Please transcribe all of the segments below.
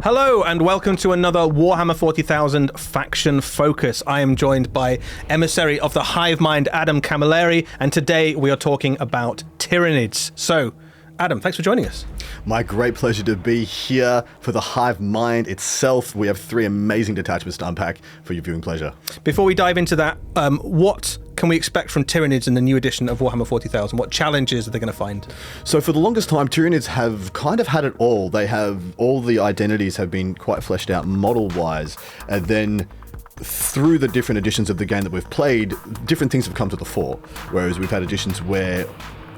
Hello and welcome to another Warhammer 40,000 Faction Focus. I am joined by Emissary of the Hive Mind, Adam Camilleri, and today we are talking about Tyranids. So, Adam, thanks for joining us. My great pleasure to be here for the Hive Mind itself. We have 3 amazing detachments to unpack for your viewing pleasure. Before we dive into that, what can we expect from Tyranids in the new edition of Warhammer 40,000? What challenges are they going to find? So for the longest time, Tyranids have kind of had it all. They have, all the identities have been quite fleshed out model-wise, and then through the different editions of the game that we've played, different things have come to the fore. Whereas we've had editions where,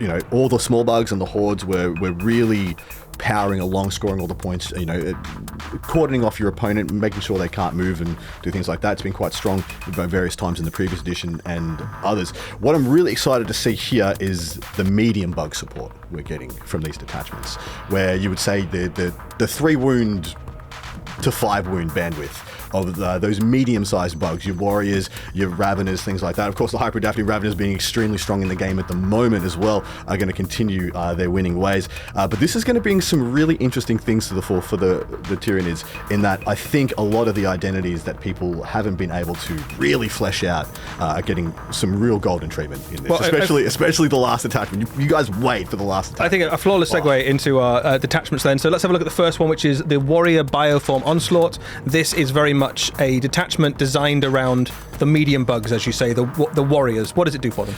you know, all the small bugs and the hordes were really powering along, scoring all the points, you know, cordoning off your opponent, making sure they can't move and do things like that. It's been quite strong at various times in the previous edition and others. What I'm really excited to see here is the medium bug support we're getting from these detachments, where you would say the 3 wound to 5 wound bandwidth of those medium-sized bugs, your warriors, your raveners, things like that. Of course, the Hyperdaphne raveners being extremely strong in the game at the moment as well are going to continue their winning ways. But this is going to bring some really interesting things to the fore for the Tyranids, in that I think a lot of the identities that people haven't been able to really flesh out are getting some real golden treatment in this, well, especially the last attachment. You guys wait for the last attachment. I think a flawless segue into our detachments then. So let's have a look at the first one, which is the Warrior Bioform Onslaught. This is very much a detachment designed around the medium bugs, as you say, the warriors. What does it do for them?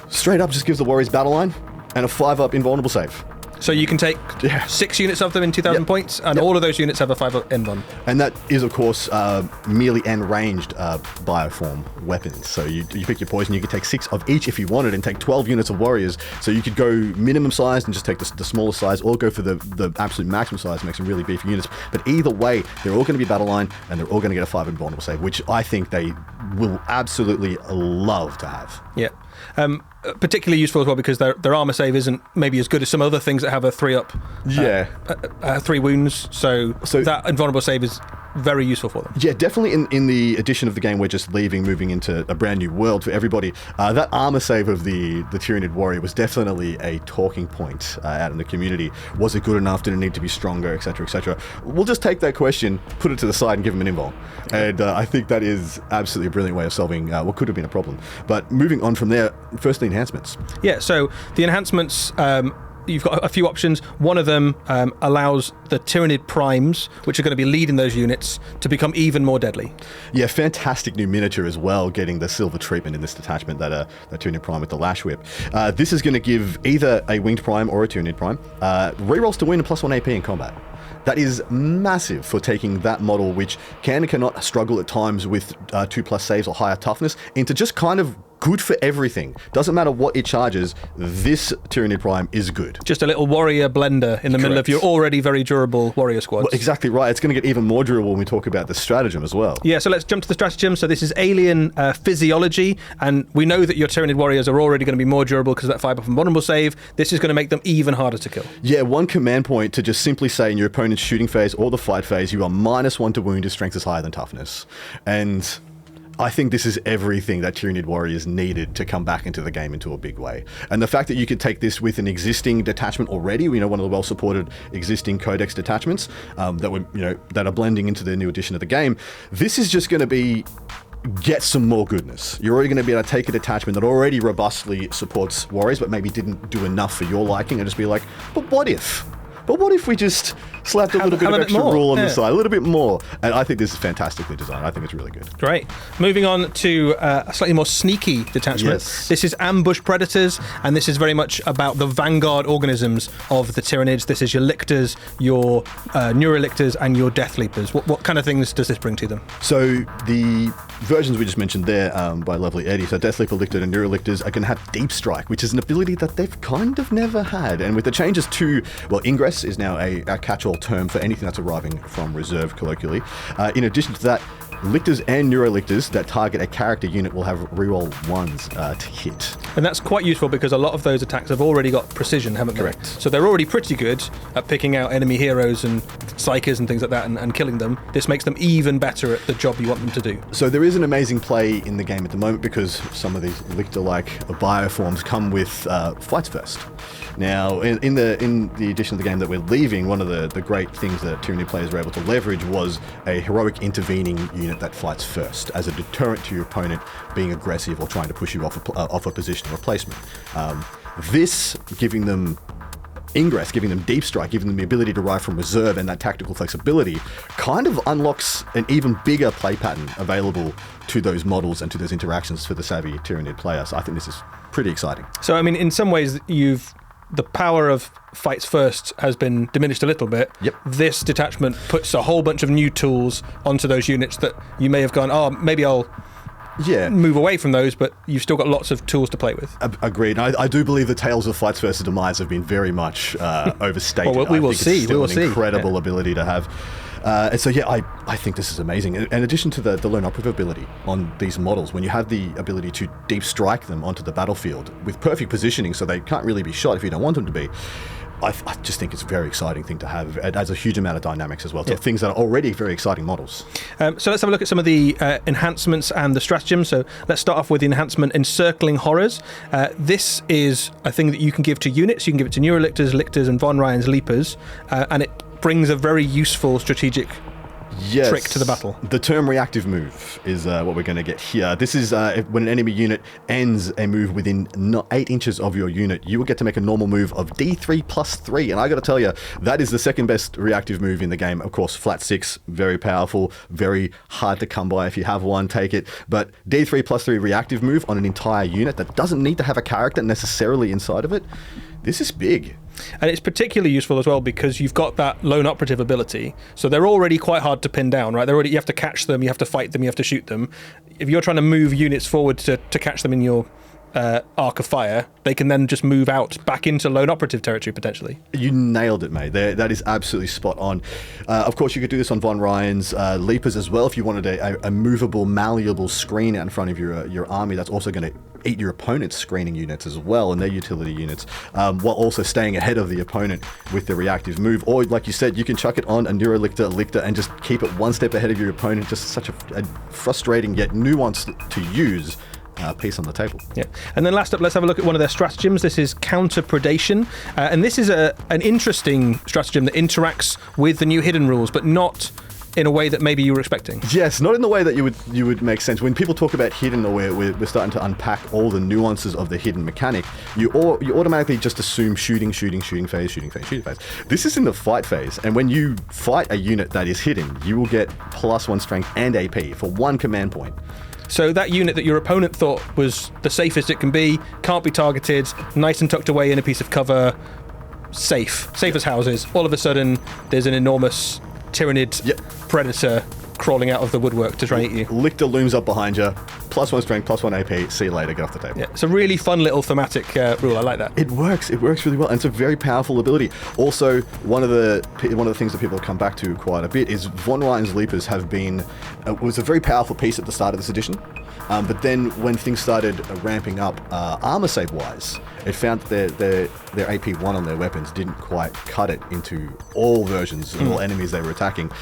Straight up just gives the warriors battle line and a 5-up invulnerable save. So you can take 6 units of them in 2,000 points, and all of those units have a 5-up invuln. And that is, of course, melee and ranged Bioform weapons. So you pick your poison, you can take 6 of each if you wanted, and take 12 units of warriors. So you could go minimum size and just take the smallest size, or go for the absolute maximum size and make some really beefy units. But either way, they're all going to be battle line, and they're all going to get a 5 invulnerable save, which I think they will absolutely love to have. Yeah. Particularly useful as well because their armor save isn't maybe as good as some other things that have a 3-up, 3 wounds. So that invulnerable save is very useful for them. Yeah, definitely in the edition of the game we're just leaving, moving into a brand new world for everybody. That armor save of the Tyranid Warrior was definitely a talking point out in the community. Was it good enough? Did it need to be stronger, etc., etc.? We'll just take that question, put it to the side, and give them an invul. And I think that is absolutely a brilliant way of solving what could have been a problem. But moving on from there, firstly, enhancements. Yeah, so the enhancements, you've got a few options. One of them allows the Tyranid primes, which are going to be leading those units, to become even more deadly. Yeah, fantastic new miniature as well, getting the silver treatment in this detachment, that Tyranid prime with the lash whip. This is going to give either a winged prime or a Tyranid prime rerolls to win and +1 AP in combat. That is massive for taking that model, which can and cannot struggle at times with 2+ saves or higher toughness, into just kind of good for everything. Doesn't matter what it charges, this Tyranid Prime is good. Just a little warrior blender in the middle of your already very durable warrior squads. Well, exactly right. It's going to get even more durable when we talk about the stratagem as well. Yeah, so let's jump to the stratagem. So this is alien physiology, and we know that your Tyranid warriors are already going to be more durable because of that 5-up and vulnerable save. This is going to make them even harder to kill. Yeah, one command point to just simply say in your opponent's shooting phase or the fight phase, you are -1 to wound if strength is higher than toughness. And I think this is everything that Tyranid Warriors needed to come back into the game into a big way. And the fact that you could take this with an existing detachment already, one of the well-supported existing Codex detachments that are blending into the new edition of the game, this is just going to be get some more goodness. You're already going to be able to take a detachment that already robustly supports warriors, but maybe didn't do enough for your liking, and just be like, but what if? But what if we just slapped a little bit of extra rule on the side, a little bit more? And I think this is fantastically designed. I think it's really good. Great. Moving on to a slightly more sneaky detachment. Yes. This is ambush predators, and this is very much about the vanguard organisms of the Tyranids. This is your lictors, your neurolictors, and your death leapers. What kind of things does this bring to them? So the versions we just mentioned there by lovely Eddie, so death leaper, lictor, and neurolictors are going to have deep strike, which is an ability that they've kind of never had. And with the changes to, ingress is now a catch-all term for anything that's arriving from reserve, colloquially. In addition to that, Lictors and Neurolictors that target a character unit will have reroll 1s to hit. And that's quite useful because a lot of those attacks have already got precision, haven't they? Correct. So they're already pretty good at picking out enemy heroes and psychers and things like that and killing them. This makes them even better at the job you want them to do. So there is an amazing play in the game at the moment because some of these Lictor-like Bioforms come with fights first. Now, in the edition of the game that we're leaving, one of the great things that Tyranid players were able to leverage was a heroic intervening unit that fights first as a deterrent to your opponent being aggressive or trying to push you off a position of replacement. This giving them ingress, giving them deep strike, giving them the ability to ride from reserve and that tactical flexibility kind of unlocks an even bigger play pattern available to those models and to those interactions for the savvy Tyranid player. So I think this is pretty exciting. So, I mean, in some ways, the power of fights first has been diminished a little bit. Yep. This detachment puts a whole bunch of new tools onto those units that you may have gone, oh, maybe I'll move away from those, but you've still got lots of tools to play with. Agreed. I do believe the tales of fights versus demise have been very much overstated. Well, we will see. We will see. Incredible ability to have. And so, I think this is amazing. In addition to the lone operative ability on these models, when you have the ability to deep strike them onto the battlefield with perfect positioning so they can't really be shot if you don't want them to be, I just think it's a very exciting thing to have. It adds a huge amount of dynamics as well to things that are already very exciting models. So let's have a look at some of the enhancements and the stratagems. So let's start off with the enhancement Encircling Horrors. This is a thing that you can give to units. You can give it to Neurolictors, Lictors, and Von Ryan's Leapers, and it brings a very useful strategic trick to the battle. The term reactive move is what we're going to get here. This is when an enemy unit ends a move within 8 inches of your unit, you will get to make a normal move of D3 plus 3. And I got to tell you, that is the second best reactive move in the game. Of course, flat 6, very powerful, very hard to come by. If you have one, take it. But D3 plus 3 reactive move on an entire unit that doesn't need to have a character necessarily inside of it, this is big. And it's particularly useful as well because you've got that lone operative ability. So they're already quite hard to pin down, right? You have to catch them, you have to fight them, you have to shoot them. If you're trying to move units forward to catch them in your arc of fire, they can then just move out back into lone operative territory potentially. You nailed it, mate. That is absolutely spot on. Of course, you could do this on Von Ryan's Leapers as well if you wanted a movable, malleable screen out in front of your army. That's also going to eat your opponent's screening units as well and their utility units, while also staying ahead of the opponent with the reactive move. Or, like you said, you can chuck it on a Neurolictor, Lictor, and just keep it one step ahead of your opponent. Just such a frustrating yet nuanced to use piece on the table. Yeah, and then last up, let's have a look at one of their stratagems. This is Counter Predation, and this is an interesting stratagem that interacts with the new hidden rules, but not in a way that maybe you were expecting. Yes, not in the way that you would make sense. When people talk about hidden, or we're starting to unpack all the nuances of the hidden mechanic, you automatically just assume shooting phase. This is in the fight phase, and when you fight a unit that is hidden, you will get +1 strength and AP for 1 command point. So that unit that your opponent thought was the safest it can be, can't be targeted, nice and tucked away in a piece of cover, safe as houses. All of a sudden, there's an enormous Tyranid predator crawling out of the woodwork to try and eat you. Lictor looms up behind you, +1 strength, +1 AP, see you later, get off the table. Yeah, it's a really fun little thematic rule, I like that. It works really well, and it's a very powerful ability. Also, one of the things that people have come back to quite a bit is Von Ryan's Leapers have been, was a very powerful piece at the start of this edition, but then when things started ramping up armor save-wise, it found that their AP1 on their weapons didn't quite cut it into all versions of all enemies they were attacking.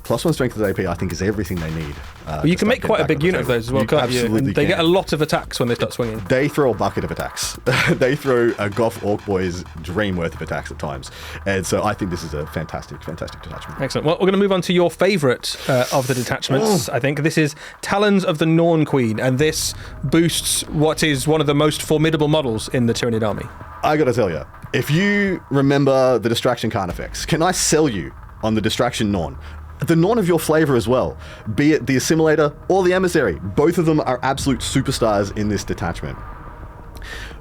+1 strength of AP, I think, is everything they need. Well, you can make quite a big unit of those as well, can't you? Absolutely, they get a lot of attacks when they start swinging. They throw a bucket of attacks. They throw a Goth Orc Boy's dream worth of attacks at times. And so I think this is a fantastic detachment. Excellent. Well, we're going to move on to your favourite of the detachments, I think. This is Talons of the Norn Queen, and this boosts what is one of the most formidable models in the Tyranid army. I got to tell you, if you remember the distraction card effects, can I sell you on the distraction Norn? The Norn of your flavor as well, be it the Assimilator or the Emissary. Both of them are absolute superstars in this detachment.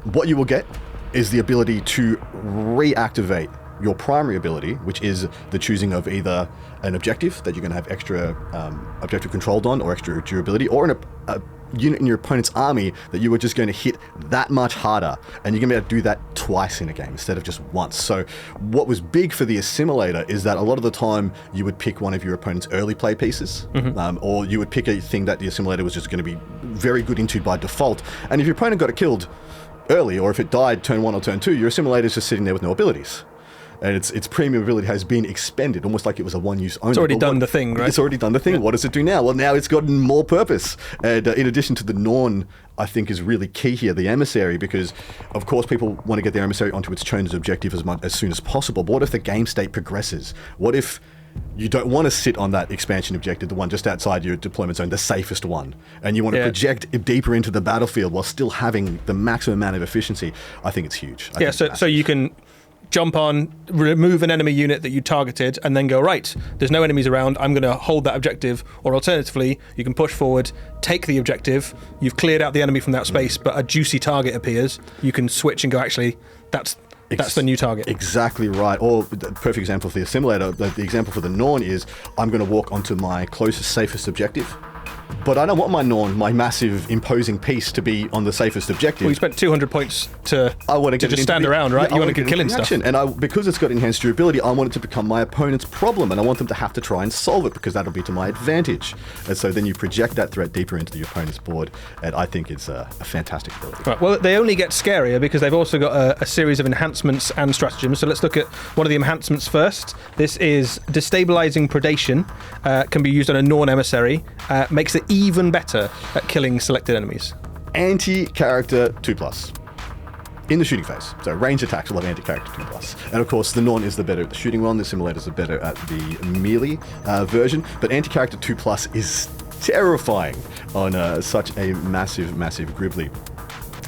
What you will get is the ability to reactivate your primary ability, which is the choosing of either an objective that you're going to have extra objective controlled on or extra durability, or unit in your opponent's army that you were just going to hit that much harder, and you're going to be able to do that twice in a game instead of just once. So what was big for the assimilator is that a lot of the time you would pick one of your opponent's early play pieces, or you would pick a thing that the assimilator was just going to be very good into by default, and if your opponent got it killed early, or if it died turn 1 or turn 2, your assimilator's just sitting there with no abilities. And its premium ability has been expended, almost like it was a one-use only. It's already done the thing, right? It's already done the thing. What does it do now? Well, now it's gotten more purpose. And in addition to the Norn, I think is really key here, the Emissary, because, of course, people want to get their Emissary onto its chosen objective as soon as possible. But what if the game state progresses? What if you don't want to sit on that expansion objective, the one just outside your deployment zone, the safest one, and you want to project it deeper into the battlefield while still having the maximum amount of efficiency? I think it's huge. So you can jump on, remove an enemy unit that you targeted, and then go, right, there's no enemies around, I'm going to hold that objective. Or alternatively, you can push forward, take the objective, you've cleared out the enemy from that space, but a juicy target appears, you can switch and go, actually, that's the new target. Exactly right. Or the perfect example for the assimilator, the example for the Norn is, I'm going to walk onto my closest, safest objective, but I don't want my Norn, my massive, imposing piece, to be on the safest objective. Well, you spent 200 points to just stand around, right? Yeah, you want to get killing stuff. And because it's got enhanced durability, I want it to become my opponent's problem, and I want them to have to try and solve it, because that'll be to my advantage. And so then you project that threat deeper into the opponent's board, and I think it's a fantastic ability. Right, well, they only get scarier because they've also got a series of enhancements and stratagems. So let's look at one of the enhancements first. This is destabilizing predation. Can be used on a Norn Emissary. Makes it even better at killing selected enemies. Anti-character 2+. In the shooting phase. So range attacks will have anti-character 2+. And of course, the Norn is the better at the shooting one, the simulators are better at the melee version, but anti-character 2+ is terrifying on such a massive, massive Gribbly.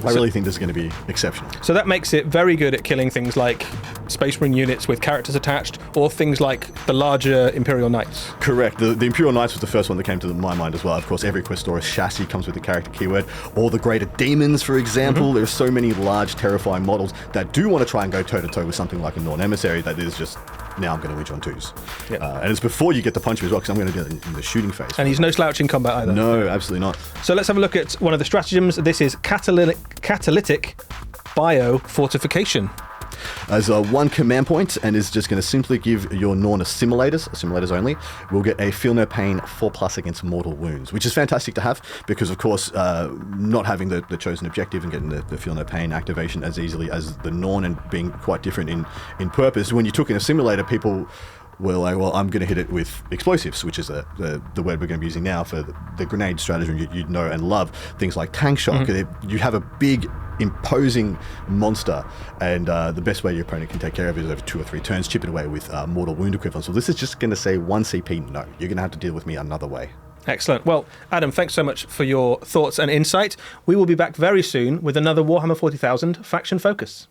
I really think this is going to be exceptional. So that makes it very good at killing things like Space Marine units with characters attached, or things like the larger Imperial Knights. Correct. The Imperial Knights was the first one that came to my mind as well. Of course, every Questora's chassis comes with the character keyword. Or the Greater Demons, for example. There's so many large, terrifying models that do want to try and go toe-to-toe with something like a Norn Emissary that is just, now I'm going to reach on 2s. Yep. And it's before you get to punch him as well, because I'm going to do it in the shooting phase. And he's no slouch in combat either. No, absolutely not. So let's have a look at one of the stratagems. This is catalytic biofortification. As one command point, and is just going to simply give your Norn assimilators only, will get a Feel No Pain 4+ against mortal wounds, which is fantastic to have, because of course, not having the chosen objective and getting the Feel No Pain activation as easily as the Norn, and being quite different in purpose. When you took an assimilator, people were like, well, I'm going to hit it with explosives, which is the word we're going to be using now for the grenade strategy you know and love. Things like tank shock. You have a big, imposing monster, and the best way your opponent can take care of it is over 2 or 3 turns, chip it away with mortal wound equivalent. So this is just going to say 1 CP, no. You're going to have to deal with me another way. Excellent. Well, Adam, thanks so much for your thoughts and insight. We will be back very soon with another Warhammer 40,000 Faction Focus.